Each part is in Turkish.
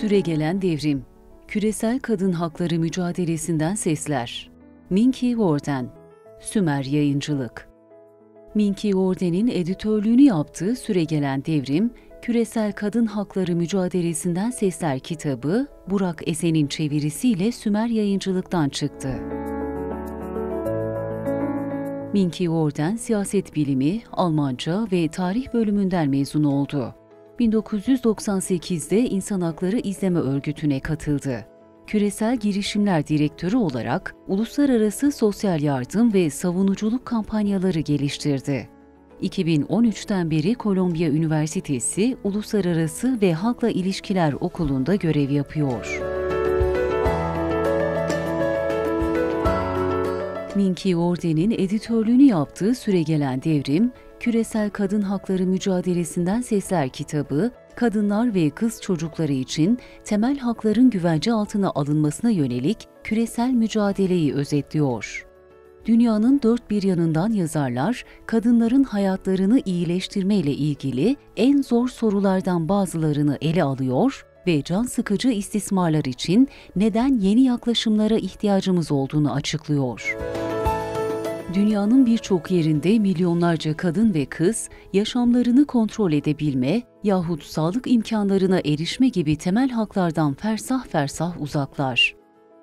Süregelen devrim, küresel kadın hakları mücadelesinden sesler. Minky Worden, Sümer Yayıncılık. Minky Worden'in editörlüğünü yaptığı Süregelen Devrim, küresel kadın hakları mücadelesinden sesler kitabı, Burak Esen'in çevirisiyle Sümer Yayıncılık'tan çıktı. Minky Worden, siyaset bilimi, Almanca ve tarih bölümünden mezun oldu. 1998'de İnsan Hakları İzleme Örgütü'ne katıldı. Küresel Girişimler Direktörü olarak uluslararası sosyal yardım ve savunuculuk kampanyaları geliştirdi. 2013'ten beri Kolombiya Üniversitesi Uluslararası ve Halkla İlişkiler Okulu'nda görev yapıyor. Minky Worden'in editörlüğünü yaptığı Süregelen Devrim, küresel kadın hakları mücadelesinden sesler kitabı, kadınlar ve kız çocukları için temel hakların güvence altına alınmasına yönelik küresel mücadeleyi özetliyor. Dünyanın dört bir yanından yazarlar, kadınların hayatlarını iyileştirmeyle ilgili en zor sorulardan bazılarını ele alıyor ve can sıkıcı istismarlar için neden yeni yaklaşımlara ihtiyacımız olduğunu açıklıyor. Dünyanın birçok yerinde milyonlarca kadın ve kız yaşamlarını kontrol edebilme yahut sağlık imkanlarına erişme gibi temel haklardan fersah fersah uzaklar.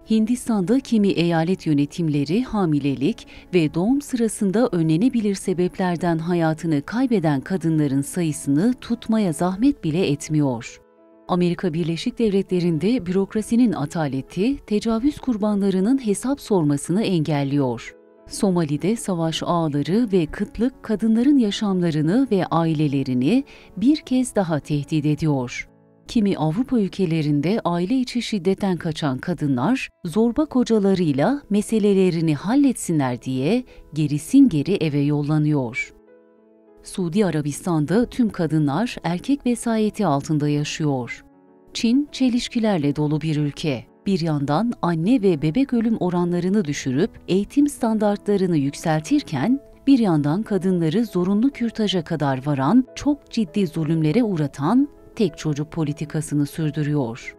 Hindistan'da kimi eyalet yönetimleri hamilelik ve doğum sırasında önlenebilir sebeplerden hayatını kaybeden kadınların sayısını tutmaya zahmet bile etmiyor. Amerika Birleşik Devletleri'nde bürokrasinin ataleti tecavüz kurbanlarının hesap sormasını engelliyor. Somali'de savaş ağları ve kıtlık kadınların yaşamlarını ve ailelerini bir kez daha tehdit ediyor. Kimi Avrupa ülkelerinde aile içi şiddetten kaçan kadınlar zorba kocalarıyla meselelerini halletsinler diye gerisin geri eve yollanıyor. Suudi Arabistan'da tüm kadınlar erkek vesayeti altında yaşıyor. Çin çelişkilerle dolu bir ülke. Bir yandan anne ve bebek ölüm oranlarını düşürüp eğitim standartlarını yükseltirken, bir yandan kadınları zorunlu kürtaja kadar varan, çok ciddi zulümlere uğratan tek çocuk politikasını sürdürüyor.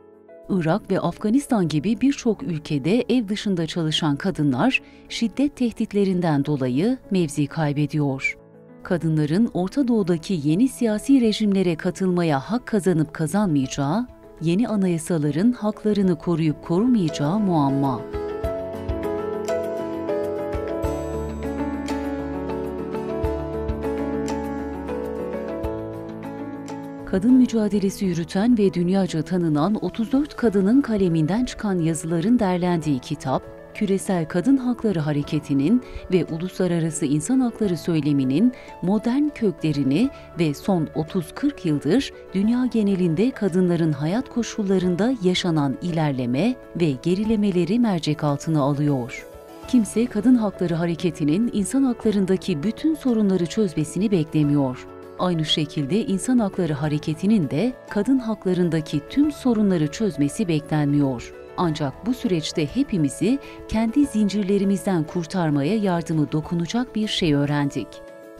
Irak ve Afganistan gibi birçok ülkede ev dışında çalışan kadınlar şiddet tehditlerinden dolayı mevzi kaybediyor. Kadınların Orta Doğu'daki yeni siyasi rejimlere katılmaya hak kazanıp kazanmayacağı, yeni anayasaların haklarını koruyup korumayacağı muamma. Kadın mücadelesi yürüten ve dünyaca tanınan 34 kadının kaleminden çıkan yazıların derlendiği kitap, küresel kadın hakları hareketinin ve uluslararası insan hakları söyleminin modern köklerini ve son 30-40 yıldır dünya genelinde kadınların hayat koşullarında yaşanan ilerleme ve gerilemeleri mercek altına alıyor. Kimse kadın hakları hareketinin insan haklarındaki bütün sorunları çözmesini beklemiyor. Aynı şekilde insan hakları hareketinin de kadın haklarındaki tüm sorunları çözmesi beklenmiyor. Ancak bu süreçte hepimizi kendi zincirlerimizden kurtarmaya yardımı dokunacak bir şey öğrendik.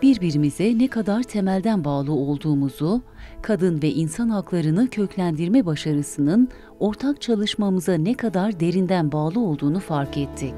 Birbirimize ne kadar temelden bağlı olduğumuzu, kadın ve insan haklarını köklendirme başarısının ortak çalışmamıza ne kadar derinden bağlı olduğunu fark ettik.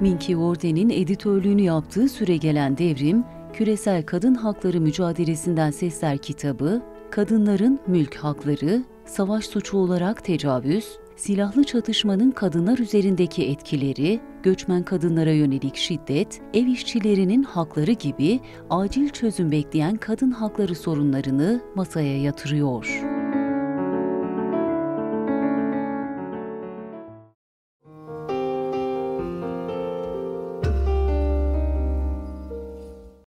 Minky Worden'in editörlüğünü yaptığı Süregelen Devrim, küresel kadın hakları mücadelesinden sesler kitabı, kadınların mülk hakları, savaş suçu olarak tecavüz, silahlı çatışmanın kadınlar üzerindeki etkileri, göçmen kadınlara yönelik şiddet, ev işçilerinin hakları gibi acil çözüm bekleyen kadın hakları sorunlarını masaya yatırıyor.